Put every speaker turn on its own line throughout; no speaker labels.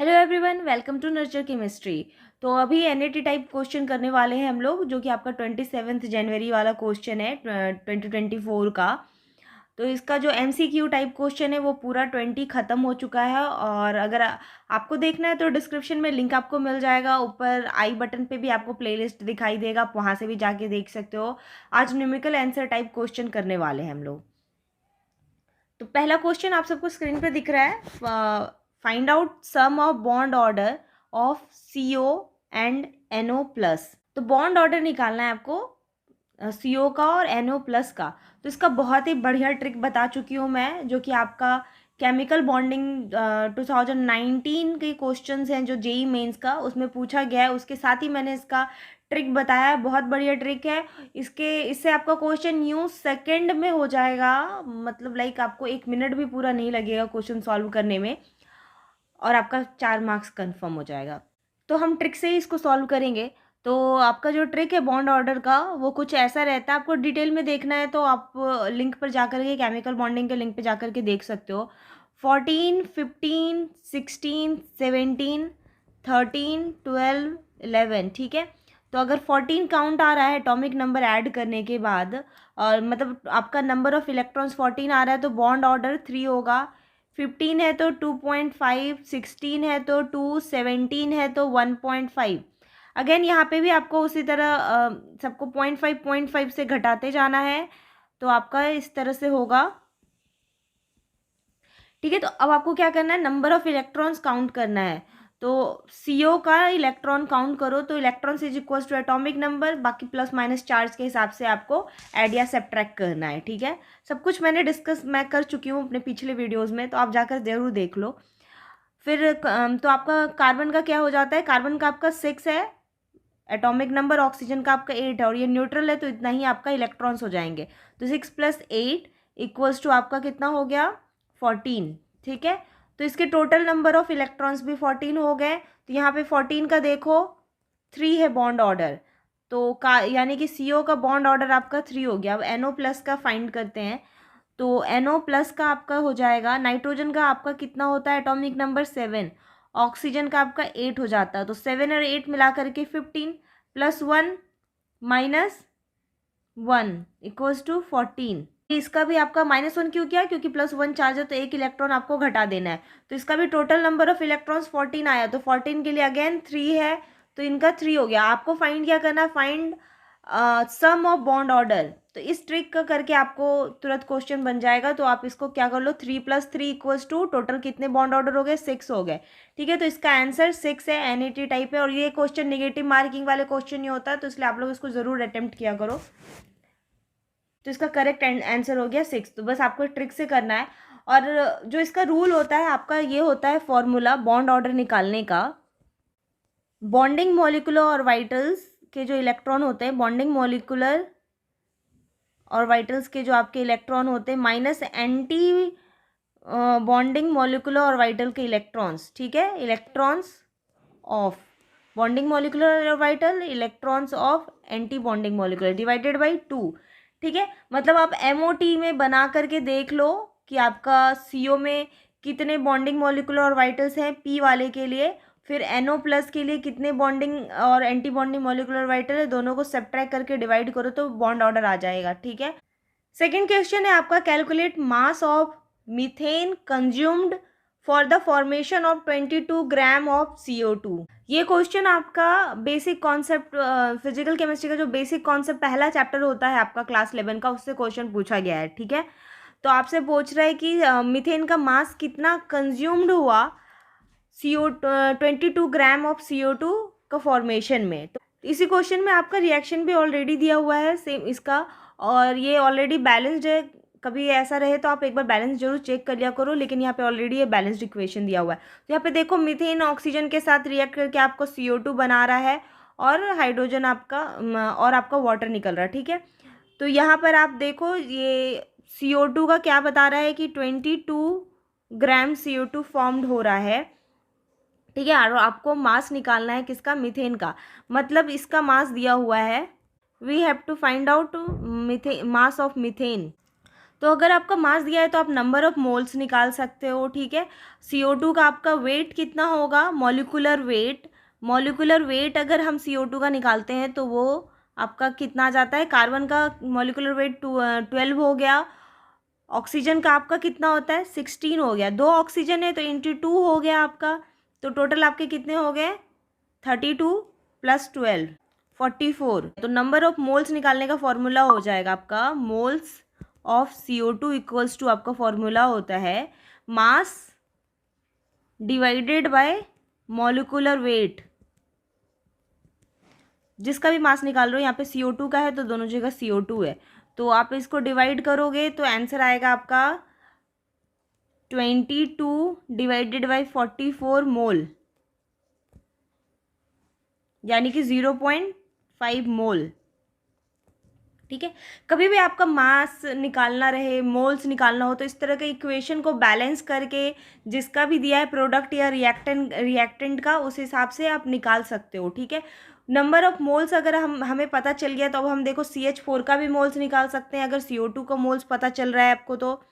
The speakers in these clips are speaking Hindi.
Hello everyone, welcome to nurture chemistry. तो अभी एनईटी टाइप क्वेश्चन करने वाले हैं हम लोग, जो कि आपका 27 जनवरी वाला क्वेश्चन है 2024 का। तो इसका जो एमसीक्यू टाइप क्वेश्चन है वो पूरा 20 ख़त्म हो चुका है। और अगर आपको देखना है तो डिस्क्रिप्शन में लिंक आपको मिल जाएगा, ऊपर आई बटन पे भी आपको प्लेलिस्ट दिखाई देगा, आप वहाँ से भी जाके देख सकते हो। आज न्यूमेरिकल आंसर टाइप क्वेश्चन करने वाले हैं हम लोग। तो पहला क्वेश्चन आप सबको स्क्रीन पे दिख रहा है। Find out sum of bond order of CO and NO plus. तो बॉन्ड ऑर्डर निकालना है आपको CO का और NO प्लस का। तो इसका बहुत ही बढ़िया ट्रिक बता चुकी हूँ मैं, जो कि आपका केमिकल बॉन्डिंग 2019 के क्वेश्चंस हैं जो जेई मेंस का, उसमें पूछा गया है। उसके साथ ही मैंने इसका ट्रिक बताया है, बहुत बढ़िया ट्रिक है। इससे आपका क्वेश्चन यूँ सेकंड में हो जाएगा, मतलब लाइक आपको 1 मिनट भी पूरा नहीं लगेगा क्वेश्चन सॉल्व करने में, और आपका 4 मार्क्स कंफर्म हो जाएगा। तो हम ट्रिक से ही इसको सॉल्व करेंगे। तो आपका जो ट्रिक है बॉन्ड ऑर्डर का वो कुछ ऐसा रहता है, आपको डिटेल में देखना है तो आप लिंक पर जाकर के, केमिकल बॉन्डिंग के लिंक पे जाकर के देख सकते हो। 14, 15, 16, 17, 13, 12, 11, ठीक है। तो अगर 14 काउंट आ रहा है एटॉमिक नंबर ऐड करने के बाद, और मतलब आपका नंबर ऑफ इलेक्ट्रॉन्स 14 आ रहा है तो बॉन्ड ऑर्डर 3 होगा। 15 है तो 2.5, 16 है तो 2, 17 है तो 1.5। अगेन यहाँ पे भी आपको उसी तरह सबको 0.5 से घटाते जाना है, तो आपका इस तरह से होगा। ठीक है, तो अब आपको क्या करना है, नंबर ऑफ इलेक्ट्रॉन्स काउंट करना है। तो CO का इलेक्ट्रॉन काउंट करो, तो electrons is equals to atomic number, बाकी प्लस माइनस चार्ज के हिसाब से आपको ऐड या सब्ट्रैक्ट करना है। ठीक है, सब कुछ मैंने डिस्कस मैं कर चुकी हूँ अपने पिछले वीडियोज़ में, तो आप जाकर ज़रूर देख लो। फिर तो आपका कार्बन का क्या हो जाता है, कार्बन का आपका 6 है एटॉमिक नंबर, ऑक्सीजन का आपका 8 है, और ये न्यूट्रल है तो इतना ही आपका इलेक्ट्रॉन्स हो जाएंगे। तो 6 + 8 इक्वल्स टू आपका कितना हो गया, 14। ठीक है, तो इसके टोटल नंबर ऑफ इलेक्ट्रॉन्स भी 14 हो गए। तो यहाँ पे 14 का देखो 3 है बॉन्ड ऑर्डर, तो का यानी कि CO का बॉन्ड ऑर्डर आपका 3 हो गया। अब NO प्लस का फाइंड करते हैं। तो NO प्लस का आपका हो जाएगा, नाइट्रोजन का आपका कितना होता है एटॉमिक नंबर 7, ऑक्सीजन का आपका 8 हो जाता है। तो 7 और 8 मिला करके 15, +1 -1 इक्वल्स टू 14। इसका भी आपका -1 क्यों किया, क्योंकि +1 चार्ज है तो एक इलेक्ट्रॉन आपको घटा देना है। तो इसका भी टोटल नंबर ऑफ इलेक्ट्रॉन्स 14 आया, तो 14 के लिए अगेन 3 है, तो इनका 3 हो गया। आपको फाइंड क्या करना है, find sum of bond order. तो इस ट्रिक का करके आपको तुरंत क्वेश्चन बन जाएगा। तो आप इसको क्या कर लो, 3 + 3 इक्वल्स टू टोटल कितने बॉन्ड ऑर्डर हो गए, 6 हो गए। ठीक है, तो इसका आंसर 6 है, NET टाइप है। और ये क्वेश्चन नेगेटिव मार्किंग वाले क्वेश्चन ही होता है, तो इसलिए आप लोग इसको ज़रूर अटेम्प्ट किया करो। तो इसका करेक्ट आंसर हो गया 6। तो बस आपको ट्रिक से करना है। और जो इसका रूल होता है आपका, ये होता है फॉर्मूला बॉन्ड ऑर्डर निकालने का। बॉन्डिंग मॉलिक्यूलर ऑर्बिटल्स के जो इलेक्ट्रॉन होते हैं, बॉन्डिंग मॉलिक्यूलर ऑर्बिटल्स के जो आपके इलेक्ट्रॉन होते हैं, minus anti bonding molecular orbital के इलेक्ट्रॉन्स। ठीक है, electrons of bonding molecular orbital, electrons of anti bonding molecular divided by 2। ठीक है, मतलब आप MOT में बना करके देख लो कि आपका CO में कितने बॉन्डिंग मॉलिक्यूलर ऑर्बिटल्स हैं P वाले के लिए, फिर NO प्लस के लिए कितने बॉन्डिंग और एंटी बॉन्डिंग मॉलिक्यूलर ऑर्बिटल है, दोनों को सब्ट्रैक्ट करके डिवाइड करो तो बॉन्ड ऑर्डर आ जाएगा। ठीक है, सेकेंड क्वेश्चन है आपका, calculate mass of methane consumed for the formation of 22 gram of CO2। ये क्वेश्चन आपका बेसिक कॉन्सेप्ट, फिजिकल केमिस्ट्री का जो बेसिक कॉन्सेप्ट पहला चैप्टर होता है आपका क्लास 11 का, उससे क्वेश्चन पूछा गया है। ठीक है, तो आपसे पूछ रहा है कि मीथेन का मास कितना कंज्यूम्ड हुआ CO2 22 ग्राम ऑफ CO2 का फॉर्मेशन में। तो इसी क्वेश्चन में आपका रिएक्शन भी ऑलरेडी दिया हुआ है सेम इसका, और ये ऑलरेडी बैलेंस्ड है। कभी ऐसा रहे तो आप एक बार बैलेंस जरूर चेक कर लिया करो, लेकिन यहाँ पे ऑलरेडी ये बैलेंस्ड इक्वेशन दिया हुआ है। तो यहाँ पे देखो, मीथेन ऑक्सीजन के साथ रिएक्ट करके आपको CO2 बना रहा है, और हाइड्रोजन आपका और आपका वाटर निकल रहा है। ठीक है, तो यहाँ पर आप देखो, ये CO2 का क्या बता रहा है कि 22 ग्राम CO2 फॉर्म्ड हो रहा है। ठीक है, और आपको मास निकालना है किसका, मीथेन का। मतलब इसका मास दिया हुआ है, we have to find out mass of methane. तो अगर आपका मास दिया है तो आप नंबर ऑफ मोल्स निकाल सकते हो, ठीक है। CO2 का आपका वेट कितना होगा, मॉलिक्यूलर वेट अगर हम CO2 का निकालते हैं तो वो आपका कितना आ जाता है, कार्बन का मॉलिक्यूलर वेट 12 हो गया, ऑक्सीजन का आपका कितना होता है 16 हो गया, 2 ऑक्सीजन है तो इंटू 2 हो गया आपका, तो टोटल आपके कितने हो गए 32 प्लस 12 44। तो नंबर ऑफ मोल्स निकालने का फॉर्मूला हो जाएगा आपका moles of CO2 equals to आपका फॉर्मूला होता है mass divided by molecular weight. जिसका भी मास निकाल रहे हो, यहाँ पे CO2 का है तो दोनों जगह CO2 है, तो आप इसको डिवाइड करोगे तो आंसर आएगा आपका 22 डिवाइडेड बाई 44 मोल, यानी कि 0.5 मोल, ठीक है। कभी भी आपका मास निकालना रहे, मोल्स निकालना हो, तो इस तरह के इक्वेशन को बैलेंस करके जिसका भी दिया है प्रोडक्ट या रिएक्टेंट का, उस हिसाब से आप निकाल सकते हो, ठीक है। नंबर ऑफ मोल्स अगर हमें पता चल गया तो अब हम देखो CH4 का भी मोल्स निकाल सकते हैं। अगर CO2 का मोल्स पता चल रहा है आपको तो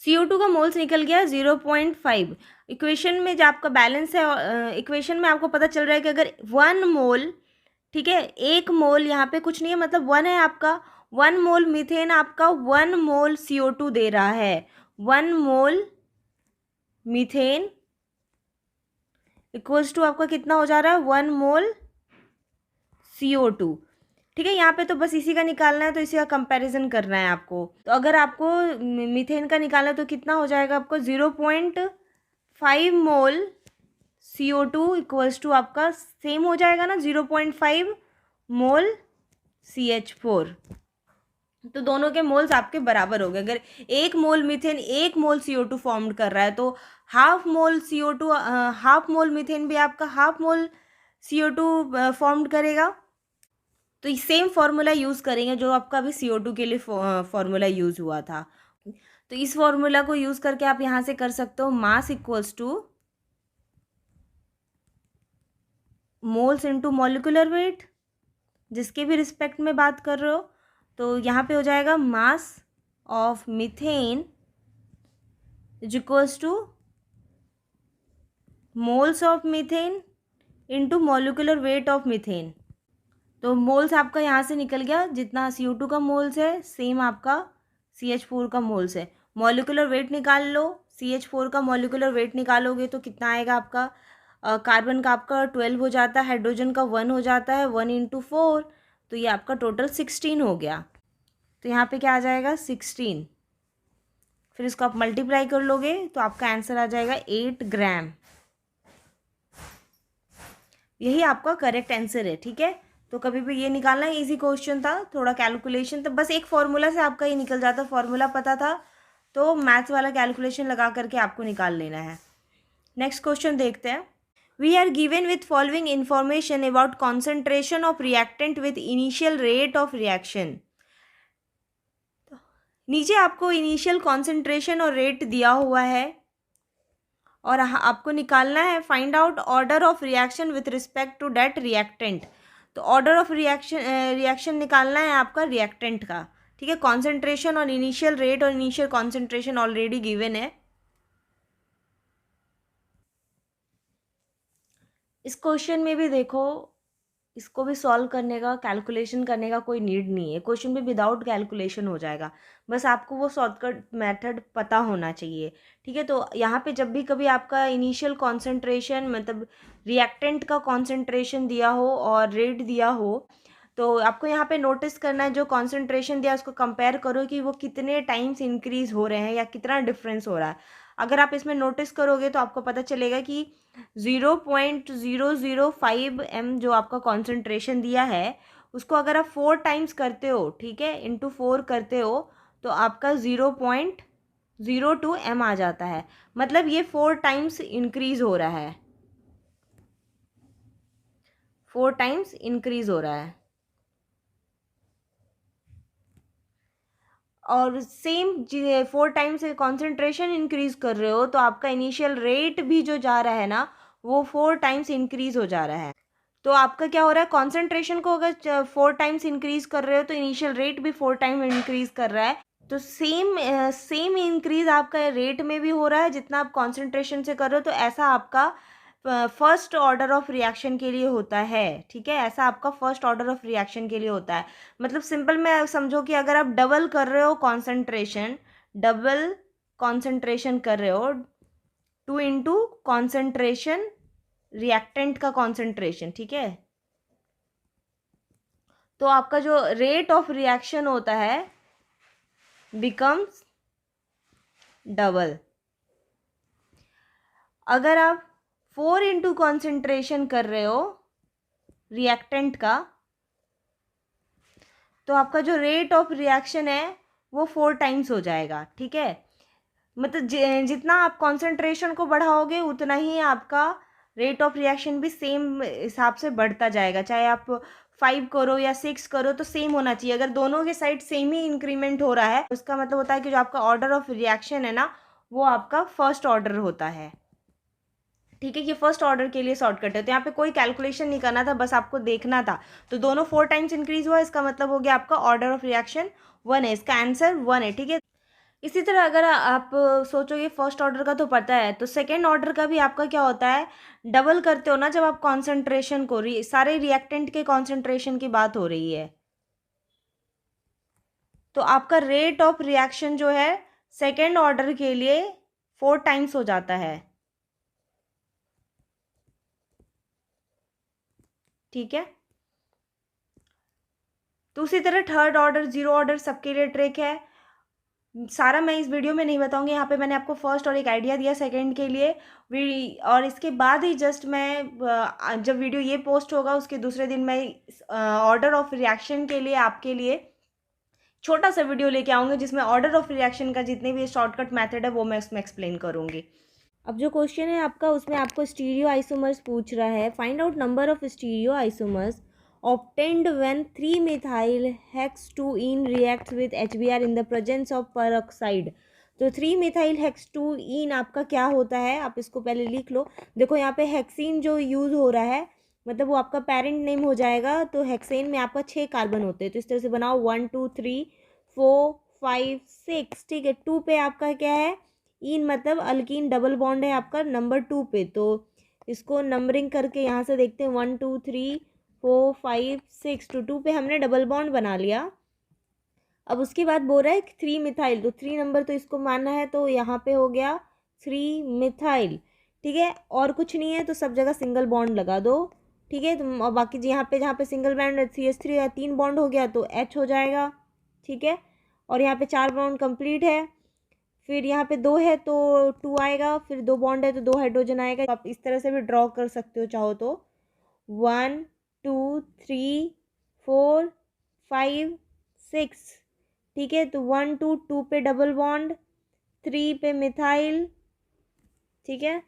CO2 का मोल्स निकल गया 0.5। इक्वेशन में जो आपका बैलेंस है, इक्वेशन में आपको पता चल रहा है कि अगर 1 मोल, ठीक है, 1 मोल यहाँ पे कुछ नहीं है, मतलब 1 है आपका, 1 मोल मीथेन आपका 1 मोल CO2 दे रहा है, 1 मोल मीथेन इक्वल्स टू आपका कितना हो जा रहा है 1 मोल CO2, ठीक है। यहाँ पे तो बस इसी का निकालना है, तो इसी का कंपैरिजन करना है आपको। तो अगर आपको मीथेन का निकालना है तो कितना हो जाएगा आपको 0.5 मोल CO2 इक्वल्स टू आपका सेम हो जाएगा ना 0.5 मोल CH4। तो दोनों के मोल्स आपके बराबर हो गए। अगर 1 मोल मीथेन 1 मोल CO2 फॉर्म कर रहा है तो half mole CO2 half mole methane भी आपका हाफ मोल CO2 फॉर्म करेगा। तो सेम फार्मूला यूज़ करेंगे जो आपका अभी CO2 के लिए फार्मूला यूज़ हुआ था। तो इस फार्मूला को यूज़ करके आप यहाँ से कर सकते हो mass equals to moles into molecular weight, जिसके भी रिस्पेक्ट में बात कर रहे हो। तो यहाँ पे हो जाएगा मास of methane is equals to moles of methane into molecular weight of methane. तो मोल्स आपका यहाँ से निकल गया, जितना CO2 का मोल्स है सेम आपका CH4 का मोल्स है। मॉलिक्यूलर वेट निकाल लो, CH4 का मॉलिक्यूलर वेट निकालोगे तो कितना आएगा आपका, कार्बन का आपका 12 हो जाता है, हाइड्रोजन का 1 हो जाता है, 1 इंटू 4, तो ये आपका टोटल 16 हो गया। तो यहाँ पे क्या आ जाएगा 16, फिर इसको आप मल्टीप्लाई कर लोगे तो आपका आंसर आ जाएगा 8 ग्राम। यही आपका करेक्ट आंसर है, ठीक है। तो कभी भी ये निकालना इजी क्वेश्चन था, थोड़ा कैलकुलेशन तो बस एक फॉर्मूला से आपका ये निकल जाता, फॉर्मूला पता था तो मैथ्स वाला कैलकुलेशन लगा करके आपको निकाल लेना है। नेक्स्ट क्वेश्चन देखते हैं। We are given with following information about concentration of reactant with initial rate of reaction. नीचे आपको इनिशियल कॉन्सेंट्रेशन और रेट दिया हुआ है और आपको निकालना है find out order of reaction with respect to that reactant. तो ऑर्डर ऑफ रिएक्शन निकालना है आपका रिएक्टेंट का, ठीक है। कॉन्सेंट्रेशन और इनिशियल रेट और इनिशियल कॉन्सेंट्रेशन ऑलरेडी गिवन है। इस क्वेश्चन में भी देखो, इसको भी सॉल्व करने का, कैलकुलेशन करने का कोई नीड नहीं है, क्वेश्चन भी विदाउट कैलकुलेशन हो जाएगा, बस आपको वो शॉर्टकट मेथड पता होना चाहिए, ठीक है। तो यहाँ पे जब भी कभी आपका इनिशियल कॉन्सेंट्रेशन मतलब रिएक्टेंट का कॉन्सेंट्रेशन दिया हो और रेट दिया हो, तो आपको यहाँ पे नोटिस करना है जो कॉन्सेंट्रेशन दिया उसको कंपेयर करो कि वो कितने टाइम्स इंक्रीज हो रहे हैं या कितना डिफरेंस हो रहा है। अगर आप इसमें नोटिस करोगे तो आपको पता चलेगा कि 0.005 m जो आपका कॉन्सेंट्रेशन दिया है उसको अगर आप 4 टाइम्स करते हो, ठीक है, इंटू 4 करते हो तो आपका 0.02 m आ जाता है। मतलब ये 4 टाइम्स इंक्रीज हो रहा है, 4 टाइम्स इंक्रीज हो रहा है। और सेम 4 टाइम्स कॉन्सेंट्रेशन इंक्रीज कर रहे हो तो आपका इनिशियल रेट भी जो जा रहा है ना वो 4 टाइम्स इंक्रीज हो जा रहा है। तो आपका क्या हो रहा है, कॉन्सेंट्रेशन को अगर 4 टाइम्स इंक्रीज कर रहे हो तो इनिशियल रेट भी 4 टाइम इंक्रीज कर रहा है। तो सेम इंक्रीज आपका रेट में भी हो रहा है जितना आप कॉन्सेंट्रेशन से कर रहे हो, तो ऐसा आपका फर्स्ट ऑर्डर ऑफ रिएक्शन के लिए होता है। ठीक है, ऐसा आपका फर्स्ट ऑर्डर ऑफ रिएक्शन के लिए होता है। मतलब सिंपल में समझो कि अगर आप डबल कर रहे हो कॉन्सेंट्रेशन, डबल कॉन्सेंट्रेशन कर रहे हो, 2 इंटू कॉन्सेंट्रेशन रिएक्टेंट का कॉन्सेंट्रेशन, ठीक है, तो आपका जो रेट ऑफ रिएक्शन होता है बिकम्स डबल। अगर आप 4 इंटू कॉन्सेंट्रेशन कर रहे हो रिएक्टेंट का, तो आपका जो रेट ऑफ रिएक्शन है वो 4 टाइम्स हो जाएगा। ठीक है, मतलब जितना आप कॉन्सेंट्रेशन को बढ़ाओगे उतना ही आपका रेट ऑफ रिएक्शन भी सेम हिसाब से बढ़ता जाएगा। चाहे आप 5 करो या 6 करो तो सेम होना चाहिए। अगर दोनों के साइड सेम ही इंक्रीमेंट हो रहा है उसका मतलब होता है कि जो आपका ऑर्डर ऑफ रिएक्शन है ना वो आपका फर्स्ट ऑर्डर होता है। ठीक है, ये फर्स्ट ऑर्डर के लिए शॉर्टकट है, तो यहाँ पे कोई कैलकुलेशन नहीं करना था, बस आपको देखना था। तो दोनों 4 टाइम्स इंक्रीज हुआ, इसका मतलब हो गया आपका ऑर्डर ऑफ रिएक्शन 1 है, इसका आंसर 1 है। ठीक है, इसी तरह अगर आप सोचोगे फर्स्ट ऑर्डर का तो पता है, तो सेकेंड ऑर्डर का भी आपका क्या होता है, डबल करते हो ना जब आप कॉन्सेंट्रेशन को, सारे रिएक्टेंट के कॉन्सेंट्रेशन की बात हो रही है, तो आपका रेट ऑफ रिएक्शन जो है सेकेंड ऑर्डर के लिए 4 टाइम्स हो जाता है। ठीक है, तो उसी तरह थर्ड ऑर्डर, जीरो ऑर्डर सबके लिए ट्रिक है। सारा मैं इस वीडियो में नहीं बताऊंगी, यहाँ पे मैंने आपको फर्स्ट और एक आइडिया दिया सेकंड के लिए और इसके बाद ही जस्ट मैं जब वीडियो ये पोस्ट होगा उसके दूसरे दिन मैं ऑर्डर ऑफ रिएक्शन के लिए आपके लिए छोटा सा वीडियो लेके आऊँगी जिसमें ऑर्डर ऑफ रिएक्शन का जितने भी शॉर्टकट मेथड है वो मैं उसमें एक्सप्लेन करूँगी। अब जो क्वेश्चन है आपका उसमें आपको स्टीरियो आइसोमर्स पूछ रहा है। Find out number of stereo isomers obtained when 3-methyl hex2ene reacts with HBr in the presence of peroxide। तो 3-methyl hex2ene आपका क्या होता है, आप इसको पहले लिख लो। देखो यहाँ पे हेक्सीन जो यूज़ हो रहा है मतलब वो आपका पेरेंट नेम हो जाएगा, तो हेक्सेन में आपका 6 कार्बन होते हैं, तो इस तरह से बनाओ 1 2 3 4 5 6। ठीक है, 2 पे आपका क्या है, इन मतलब अल्कीन डबल बॉन्ड है आपका नंबर 2 पे, तो इसको नंबरिंग करके यहाँ से देखते हैं 1 2 3 4 5 6, तो 2 पे हमने डबल बॉन्ड बना लिया। अब उसके बाद बोल रहा है 3-मिथाइल, तो 3 नंबर तो इसको मानना है, तो यहाँ पे हो गया 3-मिथाइल। ठीक है, और कुछ नहीं है तो सब जगह सिंगल बॉन्ड लगा दो। ठीक है, तो और बाकी यहाँ पे जहाँ पे सिंगल बॉन्ड CH3 या 3 बॉन्ड हो गया तो H हो जाएगा। ठीक है, और यहाँ पे 4 बॉन्ड कंप्लीट है, फिर यहाँ पे 2 है तो 2 आएगा, फिर 2 बॉन्ड है तो 2 हाइड्रोजन आएगा। आप इस तरह से भी ड्रॉ कर सकते हो चाहो तो 1 2 3 4 5 6। ठीक है, तो 1 2 2 पे डबल बॉन्ड, 3 पे मिथाइल। ठीक है,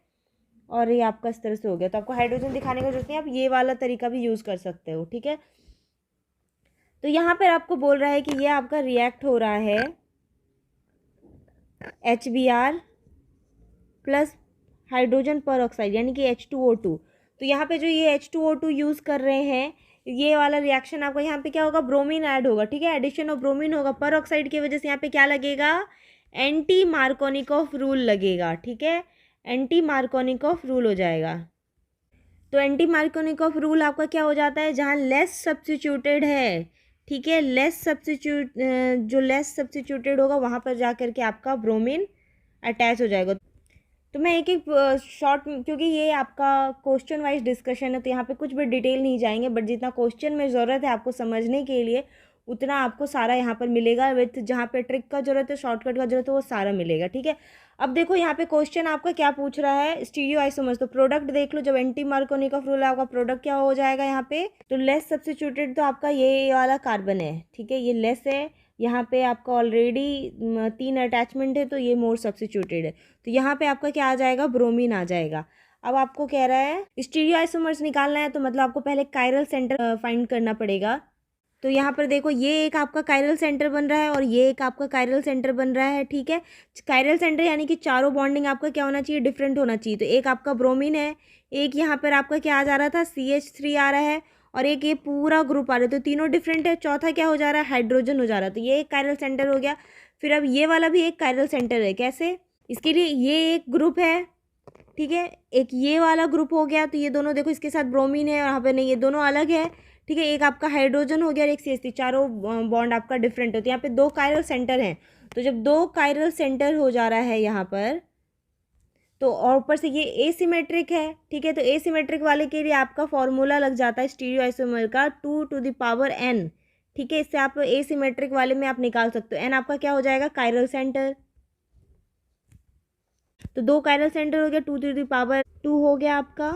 और ये आपका इस तरह से हो गया। तो आपको हाइड्रोजन दिखाने का जरूरत नहीं, आप ये वाला तरीका भी यूज़ कर सकते हो। ठीक है, तो यहाँ पर आपको बोल रहा है कि ये आपका रिएक्ट हो रहा है HBr प्लस हाइड्रोजन पर ऑक्साइड यानी कि H2O2। तो यहाँ पे जो ये H2O2 यूज़ कर रहे हैं, ये वाला रिएक्शन आपका यहाँ पे क्या होगा, ब्रोमीन ऐड होगा। ठीक है, एडिशन ऑफ ब्रोमीन होगा, पर ऑक्साइड की वजह से यहाँ पे क्या लगेगा, एंटी मार्कोनिकॉफ रूल लगेगा। ठीक है, एंटी मार्कोनिकॉफ रूल हो जाएगा। तो एंटी मार्कोनिकॉफ रूल आपका क्या हो जाता है, जहाँ लेस सब्स्टिट्यूटेड है। ठीक है, जो लेस सब्स्टिट्यूटेड होगा वहाँ पर जा करके आपका ब्रोमीन अटैच हो जाएगा। तो मैं एक एक शॉर्ट, क्योंकि ये आपका क्वेश्चन वाइज डिस्कशन है तो यहाँ पे कुछ भी डिटेल नहीं जाएंगे, बट जितना क्वेश्चन में ज़रूरत है आपको समझने के लिए उतना आपको सारा यहाँ पर मिलेगा। विथ जहाँ पे ट्रिक का जरूरत है, शॉर्टकट का जरूरत है, वो सारा मिलेगा। ठीक है, अब देखो यहाँ पे क्वेश्चन आपका क्या पूछ रहा है, स्टीरियो आइसोमर्स। तो प्रोडक्ट देख लो, जब एंटी मार्कोनिकॉफ रूल है आपका प्रोडक्ट क्या हो जाएगा यहाँ पे, तो लेस सब्स्टिट्यूटेड तो आपका ये वाला कार्बन है। ठीक है, ये लेस है, यहाँ पे आपका ऑलरेडी 3 अटैचमेंट है तो ये मोर सब्स्टिट्यूटेड है, तो यहाँ पे आपका क्या आ जाएगा, ब्रोमीन आ जाएगा। अब आपको कह रहा है स्टीरियो आइसोमर्स निकालना है, तो मतलब आपको पहले कायरल सेंटर फाइंड करना पड़ेगा। तो यहाँ पर देखो ये एक आपका कायरल सेंटर बन रहा है और ये एक आपका कायरल सेंटर बन रहा है। ठीक है, कायरल सेंटर यानी कि चारों बॉन्डिंग आपका क्या होना चाहिए, डिफरेंट होना चाहिए। तो एक आपका ब्रोमीन है, एक यहाँ पर आपका क्या आ जा रहा था, CH3 आ रहा है, और एक ये पूरा ग्रुप आ रहा है, तो तीनों डिफरेंट है। चौथा क्या हो जा रहा है, हाइड्रोजन हो जा रहा है, तो ये एक कायरल सेंटर हो गया। फिर अब ये वाला भी एक कायरल सेंटर है। कैसे? इसके लिए ये एक ग्रुप है, ठीक है, एक ये वाला ग्रुप हो गया, तो ये दोनों देखो इसके साथ ब्रोमीन है, यहाँ पे नहीं, ये दोनों अलग है, ठीक है। एक आपका हाइड्रोजन हो गया और एक CH3, चारों बॉन्ड आपका डिफरेंट होते हैं। यहाँ पे 2 कायरल सेंटर हैं, तो जब 2 कायरल सेंटर हो जा रहा है यहाँ पर, तो और ऊपर से ये एसिमेट्रिक है, ठीक है, तो एसिमेट्रिक वाले के लिए आपका फॉर्मूला लग जाता है स्टीरियो आइसोमर का 2⁴n, ठीक है। इससे आप एसिमेट्रिक वाले में आप निकाल सकते हो। n आपका क्या हो जाएगा? Chiral centre. तो 2 कायरल सेंटर हो गया, 2⁴2 हो गया आपका,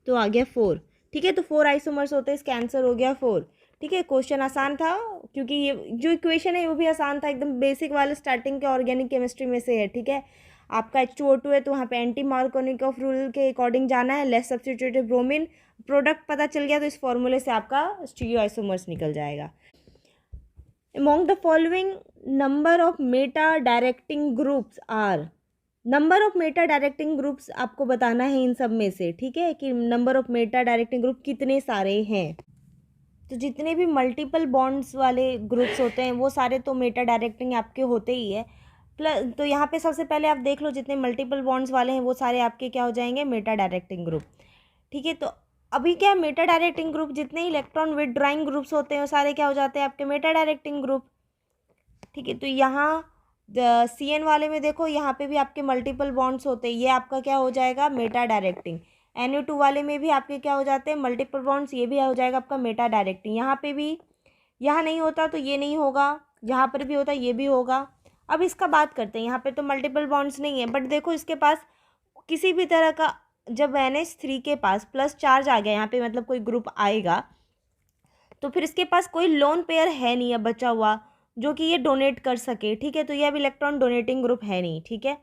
तो आ गया 4, ठीक है। तो 4 आइसोमर्स होते हैं, इसका आंसर हो गया 4, ठीक है। क्वेश्चन आसान था क्योंकि ये जो इक्वेशन है वो भी आसान था, एकदम बेसिक वाले स्टार्टिंग के ऑर्गेनिक केमिस्ट्री में से है, ठीक है। आपका H2O2 है तो वहाँ पे एंटी मार्कोनिकोव रूल के अकॉर्डिंग जाना है, लेस सब्स्टिट्यूटेड ब्रोमीन, प्रोडक्ट पता चल गया तो इस फॉर्मूले से आपका स्टीरियो आइसोमर्स निकल जाएगा। Among the following number of meta directing groups are, number of meta directing groups आपको बताना है इन सब में से, ठीक है, कि number of meta directing group कितने सारे हैं। तो जितने भी मल्टीपल बॉन्ड्स वाले ग्रुप्स होते हैं वो सारे तो मेटा डायरेक्टिंग आपके होते ही है। प्लस तो यहाँ पे सबसे पहले आप देख लो जितने मल्टीपल बॉन्ड्स वाले हैं वो सारे आपके क्या हो जाएंगे? मेटा डायरेक्टिंग ग्रुप, ठीक है। तो अभी क्या, मेटा डायरेक्टिंग ग्रुप जितने इलेक्ट्रॉन विथड्राइंग ग्रुप्स होते हैं वो सारे क्या हो जाते हैं? आपके मेटा डायरेक्टिंग ग्रुप, ठीक है। तो यहाँ CN वाले में देखो, यहाँ पे भी आपके मल्टीपल बॉन्ड्स होते हैं, ये आपका क्या हो जाएगा? Meta directing. NO2 वाले में भी आपके क्या हो जाते हैं? मल्टीपल बॉन्ड्स, ये भी हो जाएगा आपका मेटा डायरेक्टिंग। यहाँ पे भी, यहाँ नहीं होता तो ये नहीं होगा, यहाँ पर भी होता ये भी होगा। अब इसका बात करते हैं, यहाँ पे तो मल्टीपल बॉन्ड्स नहीं है, बट देखो इसके पास किसी भी तरह का, जब NH3 के पास प्लस चार्ज आ गया यहाँ पे, मतलब कोई ग्रुप आएगा, तो फिर इसके पास कोई लोन पेयर है नहीं अब बचा हुआ जो कि ये डोनेट कर सके, ठीक है। तो ये अब इलेक्ट्रॉन डोनेटिंग ग्रुप है नहीं, ठीक है।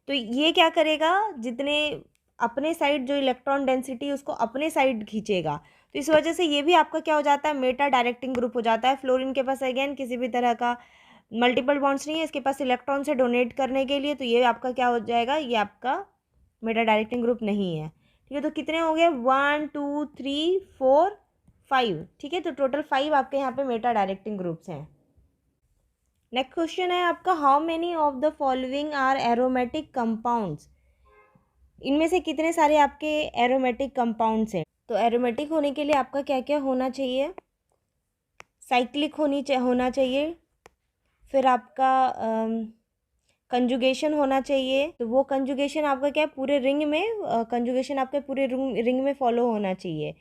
तो ये क्या करेगा? जितने अपने साइड जो इलेक्ट्रॉन डेंसिटी उसको अपने साइड खींचेगा, तो इस वजह से ये भी आपका क्या हो जाता है? मेटा डायरेक्टिंग ग्रुप हो जाता है। फ्लोरीन के पास अगेन किसी भी तरह का मल्टीपल बॉन्ड्स नहीं है, इसके पास इलेक्ट्रॉन से डोनेट करने के लिए, तो ये आपका क्या हो जाएगा? ये आपका मेटा डायरेक्टिंग ग्रुप नहीं है, ठीक है। तो कितने हो गए? 1 2 3 4 5, ठीक है। तो टोटल 5 आपके यहाँ पे मेटा डायरेक्टिंग ग्रुप्स हैं। नेक्स्ट क्वेश्चन है आपका, how many of the following are aromatic compounds, इनमें से कितने सारे आपके एरोमेटिक कंपाउंड्स हैं? तो एरोमेटिक होने के लिए आपका क्या क्या होना चाहिए? साइक्लिक होना चाहिए, फिर आपका कंजुगेशन होना चाहिए, तो वो कंजुगेशन आपका क्या है? पूरे रिंग में कंजुगेशन आपके पूरे रिंग में फॉलो होना चाहिए।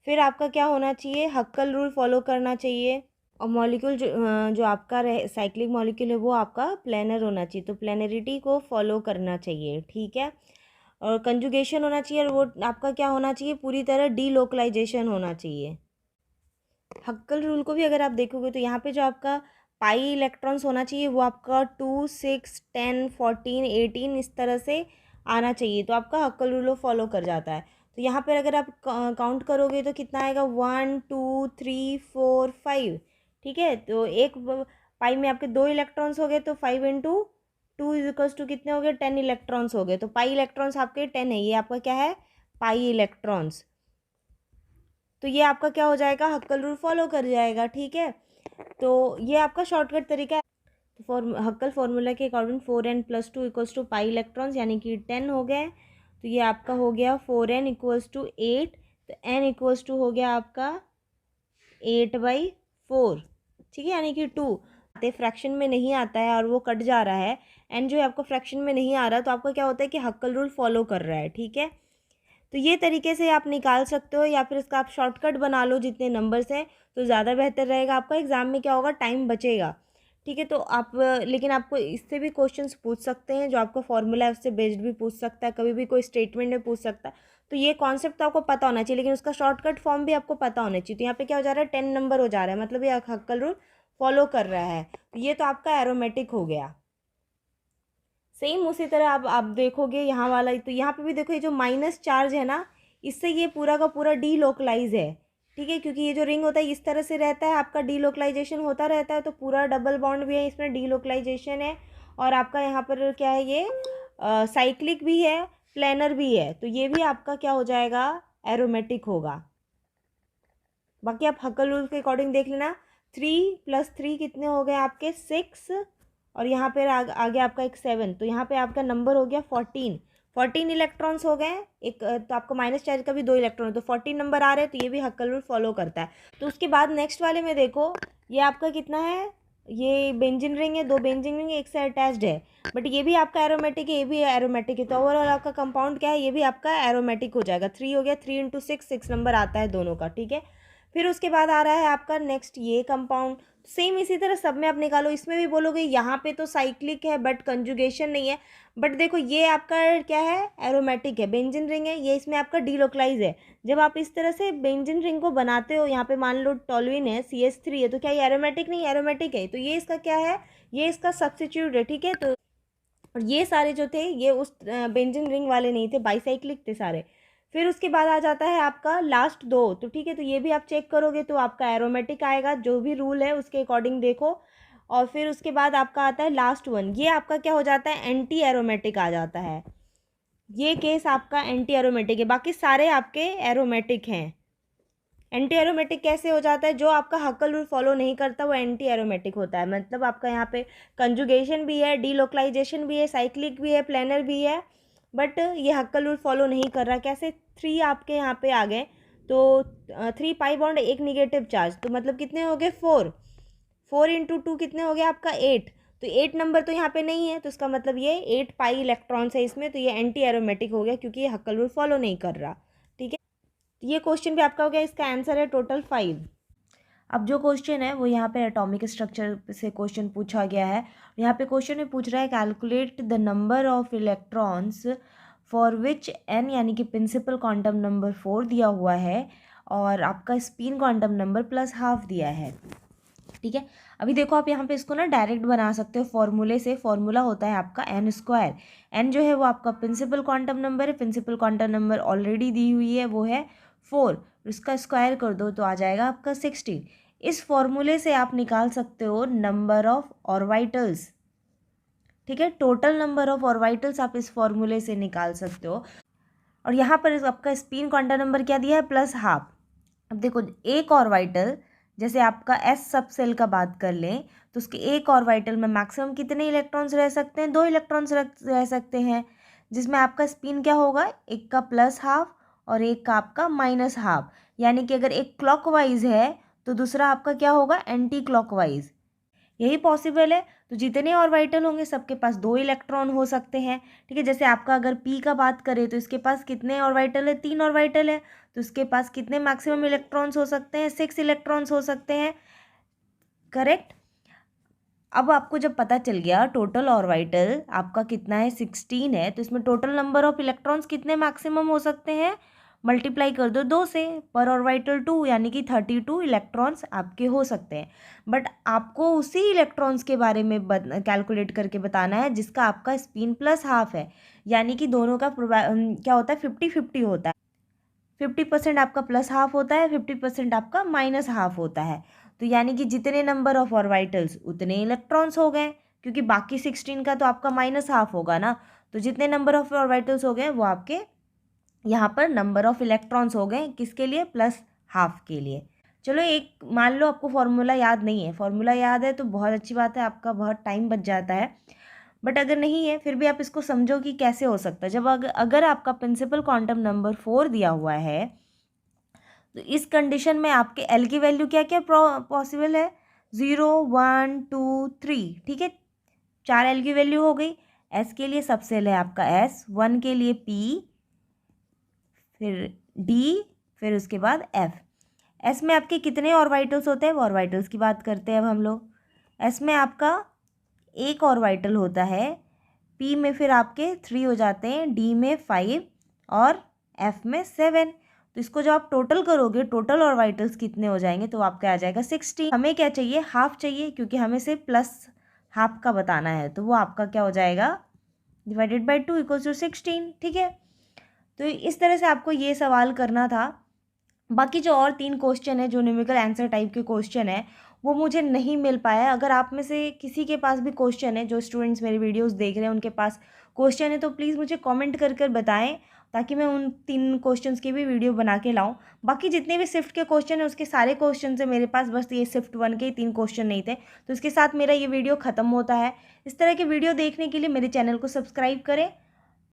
फिर आपका क्या होना चाहिए? हक्कल रूल फॉलो करना चाहिए। और मॉलिक्यूल जो आपका साइक्लिक मॉलिक्यूल है वो आपका प्लेनर होना चाहिए, तो प्लेनरिटी को फॉलो करना चाहिए, ठीक है। और कंजुगेशन होना चाहिए, और वो आपका क्या होना चाहिए? पूरी तरह डीलोकलाइजेशन होना चाहिए। हक्कल रूल को भी अगर आप देखोगे तो यहाँ पे जो आपका पाई इलेक्ट्रॉन्स होना चाहिए वो आपका 2 6 10 14 18 इस तरह से आना चाहिए, तो आपका हक्कल रूल फॉलो कर जाता है। तो यहाँ पर अगर आप काउंट करोगे तो कितना आएगा? 1 2 3 4 5, ठीक है। तो एक पाई में आपके 2 इलेक्ट्रॉन्स हो गए, तो 5 × 2 = कितने हो गए? 10 इलेक्ट्रॉन्स हो गए। तो पाई इलेक्ट्रॉन्स आपके 10 है, ये आपका क्या है? Pi electrons. तो ये आपका क्या हो जाएगा? हक्कल रूल फॉलो कर जाएगा, ठीक है। तो ये आपका शॉर्टकट तरीका है। तो हक्कल फॉर्मूला के अकॉर्डिंग 4n + 2 = पाई इलेक्ट्रॉन्स, यानी कि 10 हो गए। तो ये आपका हो गया 4n = 8, तो n = हो गया आपका 8/4, ठीक है, यानी कि 2 आते फ्रैक्शन में नहीं आता है और वो कट जा रहा है, n जो है आपका फ्रैक्शन में नहीं आ रहा, तो आपका क्या होता है कि हक्कल रूल फॉलो कर रहा है, ठीक है। तो ये तरीके से आप निकाल सकते हो, या फिर इसका आप शॉर्टकट बना लो जितने नंबर्स हैं, तो ज़्यादा बेहतर रहेगा। आपका एग्ज़ाम में क्या होगा? टाइम बचेगा, ठीक है। तो आप लेकिन आपको इससे भी क्वेश्चंस पूछ सकते हैं, जो आपका फॉर्मूला है उससे बेस्ड भी पूछ सकता है, कभी भी कोई स्टेटमेंट में पूछ सकता है। तो ये कॉन्सेप्ट तो आपको पता होना चाहिए, लेकिन उसका शॉर्टकट फॉर्म भी आपको पता होना चाहिए। तो यहाँ पे क्या हो जा रहा है? 10 नंबर हो जा रहा है, मतलब ये हक्कल रूल फॉलो कर रहा है। तो ये तो आपका एरोमेटिक हो गया। सेम उसी तरह आप देखोगे यहाँ वाला, तो यहाँ पे भी देखो ये जो माइनस चार्ज है ना, इससे ये पूरा का पूरा डीलोकलाइज है, ठीक है, क्योंकि ये जो रिंग होता है इस तरह से रहता है, आपका डीलोकलाइजेशन होता रहता है, तो पूरा डबल बॉन्ड भी है, इसमें डीलोकलाइजेशन है। और आपका यहाँ पर क्या है? ये साइक्लिक भी है, प्लेनर भी है, तो ये भी आपका क्या हो जाएगा? एरोमेटिक होगा। बाकी आप हक्कल रूल के अकॉर्डिंग देख लेना। 3 + 3 कितने हो गए आपके? 6, और यहाँ पे आगे आपका एक 7, तो यहाँ पे आपका नंबर हो गया 14 इलेक्ट्रॉन्स हो गए। एक तो आपको माइनस चार्ज का भी 2 इलेक्ट्रॉन, तो 14 नंबर आ रहे हैं, तो ये भी हक्कल रूल फॉलो करता है। तो उसके बाद नेक्स्ट वाले में देखो, ये आपका कितना है, ये बेंजीन रिंग है, 2 बेंजीन रिंग एक से अटैच्ड है, बट ये भी आपका एरोमेटिक है, ये भी एरोमेटिक है, तो ओवरऑल आपका कंपाउंड क्या है, ये भी आपका एरोमेटिक हो जाएगा। 3 हो गया, 3 इंटू 6 नंबर आता है दोनों का, ठीक है। फिर उसके बाद आ रहा है आपका नेक्स्ट ये कंपाउंड, सेम इसी तरह सब में आप निकालो। इसमें भी बोलोगे यहाँ पे तो साइक्लिक है बट कंजुगेशन नहीं है, बट देखो ये आपका क्या है, एरोमेटिक है, बेंजीन रिंग है, ये इसमें आपका डीलोकलाइज है। जब आप इस तरह से बेंजीन रिंग को बनाते हो, यहाँ पे मान लो टोल्यूइन है, CH3 है, तो क्या ये एरोमेटिक नहीं, एरोमेटिक है, तो ये इसका क्या है, ये इसका सब्स्टिट्यूट है, ठीक है। तो और ये सारे जो थे ये उस बेंजीन रिंग वाले नहीं थे, बाइसाइक्लिक थे सारे। फिर उसके बाद आ जाता है आपका लास्ट 2, तो ठीक है, तो ये भी आप चेक करोगे तो आपका एरोमेटिक आएगा, जो भी रूल है उसके अकॉर्डिंग देखो। और फिर उसके बाद आपका आता है लास्ट 1, ये आपका क्या हो जाता है, एंटी एरोमेटिक आ जाता है। ये केस आपका एंटी एरोमेटिक है, बाकी सारे आपके एरोमेटिक हैं। एंटी एरोमेटिक कैसे हो जाता है, जो आपका हक्कल रूल फॉलो नहीं करता वो एंटी एरोमेटिक होता है। मतलब आपका यहाँ पे कंजुगेशन भी है, डीलोकलाइजेशन भी है, साइक्लिक भी है, प्लेनर भी है, बट ये हक्कल रूल फॉलो नहीं कर रहा। कैसे, 3 आपके यहाँ पे आ गए, तो 3 पाई बॉन्ड, एक निगेटिव चार्ज, तो मतलब कितने हो गए, 4 इंटू 2 कितने हो गए आपका 8, तो 8 नंबर तो यहाँ पे नहीं है, तो इसका मतलब ये 8 पाई इलेक्ट्रॉन्स है इसमें, तो ये एंटी एरोमेटिक हो गया क्योंकि ये हक्कल रूल फॉलो नहीं कर रहा, ठीक है। ये क्वेश्चन भी आपका हो गया, इसका आंसर है टोटल 5। अब जो क्वेश्चन है वो यहाँ पे एटॉमिक स्ट्रक्चर से क्वेश्चन पूछा गया है। यहाँ पे क्वेश्चन में पूछ रहा है calculate the number of electrons for which n, यानी कि प्रिंसिपल क्वांटम नंबर 4 दिया हुआ है और आपका स्पिन क्वांटम नंबर +½ दिया है, ठीक है। अभी देखो आप यहाँ पे इसको ना डायरेक्ट बना सकते हो फॉर्मूले से। फॉर्मूला होता है आपका n²। n जो है वो आपका प्रिंसिपल क्वांटम नंबर है, प्रिंसिपल क्वांटम नंबर ऑलरेडी दी हुई है, वो है 4, इसका स्क्वायर कर दो तो आ जाएगा आपका 16। इस फॉर्मूले से आप निकाल सकते हो नंबर ऑफ ऑर्बिटल्स, ठीक है। टोटल नंबर ऑफ ऑर्बिटल्स आप इस फॉर्मूले से निकाल सकते हो। और यहाँ पर आपका स्पिन क्वांटम नंबर क्या दिया है, +½ अब देखो एक ऑर्बिटल, जैसे आपका s सब सेल का बात कर लें तो उसके एक ऑर्बिटल में मैक्सिमम कितने इलेक्ट्रॉन्स रह सकते हैं, 2 इलेक्ट्रॉन्स रह सकते हैं, जिसमें आपका स्पिन क्या होगा, एक का +½ और एक का आपका -½ यानी कि अगर एक क्लॉकवाइज है तो दूसरा आपका क्या होगा, एंटी क्लॉकवाइज। यही पॉसिबल है, तो जितने ऑर्बिटल होंगे सबके पास 2 इलेक्ट्रॉन हो सकते हैं, ठीक है। जैसे आपका अगर p का बात करें तो इसके पास कितने ऑर्बिटल है, 3 ऑर्बिटल है, तो इसके पास कितने मैक्सिमम इलेक्ट्रॉन्स हो सकते हैं, 6 इलेक्ट्रॉन्स हो सकते हैं, करेक्ट। अब आपको जब पता चल गया टोटल ऑर्बिटल आपका कितना है, 16 है, तो इसमें टोटल नंबर ऑफ इलेक्ट्रॉन्स कितने मैक्सिमम हो सकते हैं, मल्टीप्लाई कर दो 2 से, पर ऑर्बिटल 2 यानी कि 32 इलेक्ट्रॉन्स आपके हो सकते हैं। बट आपको उसी इलेक्ट्रॉन्स के बारे में कैलकुलेट करके बताना है जिसका आपका स्पिन +½ है, यानी कि दोनों का क्या होता है, 50-50 होता है। 50% आपका +½ होता है, 50% आपका -½ होता है। तो यानी कि जितने नंबर ऑफ ऑर्बिटल्स उतने इलेक्ट्रॉन्स हो गए, क्योंकि बाकी 16 का तो आपका -½ होगा ना, तो जितने नंबर ऑफ ऑर्बिटल्स हो गए वो आपके यहाँ पर नंबर ऑफ इलेक्ट्रॉन्स हो गए, किसके लिए, +½ के लिए। चलो एक मान लो आपको फॉर्मूला याद नहीं है, फॉर्मूला याद है तो बहुत अच्छी बात है, आपका बहुत टाइम बच जाता है, बट अगर नहीं है फिर भी आप इसको समझो कि कैसे हो सकता है। जब अगर आपका प्रिंसिपल क्वांटम नंबर 4 दिया हुआ है तो इस कंडीशन में आपके एल की वैल्यू क्या क्या पॉसिबल है, 0, 1, 2, 3, ठीक है, 4 एल की वैल्यू हो गई। एस के लिए सब सेल है आपका S, 1 के लिए P, फिर D, फिर उसके बाद F। एस में आपके कितने ऑर्बिटल्स होते हैं, वो ऑर्बिटल्स की बात करते हैं अब हम लोग। एस में आपका एक ऑर्बिटल होता है, P में फिर आपके 3 हो जाते हैं, D में 5 और F में 7। तो इसको जब आप टोटल करोगे, टोटल ऑर्बिटल्स कितने हो जाएंगे, तो आपका आ जाएगा 16। हमें क्या चाहिए, हाफ चाहिए, क्योंकि हमें से +½ का बताना है, तो वो आपका क्या हो जाएगा, /2 = 16, ठीक है। तो इस तरह से आपको ये सवाल करना था। बाकी जो और 3 क्वेश्चन है जो न्यूमेरिकल आंसर टाइप के क्वेश्चन है वो मुझे नहीं मिल पाया है। अगर आप में से किसी के पास भी क्वेश्चन है, जो स्टूडेंट्स मेरे वीडियोस देख रहे हैं उनके पास क्वेश्चन है, तो प्लीज़ मुझे कमेंट कर कर बताएं, ताकि मैं उन 3 क्वेश्चंस की भी वीडियो बना के लाऊं। बाकी जितने भी शिफ्ट के क्वेश्चन है उसके सारे क्वेश्चन है मेरे पास, बस ये शिफ्ट 1 के 3 क्वेश्चन नहीं थे। तो इसके साथ मेरा ये वीडियो ख़त्म होता है। इस तरह के वीडियो देखने के लिए मेरे चैनल को सब्सक्राइब करें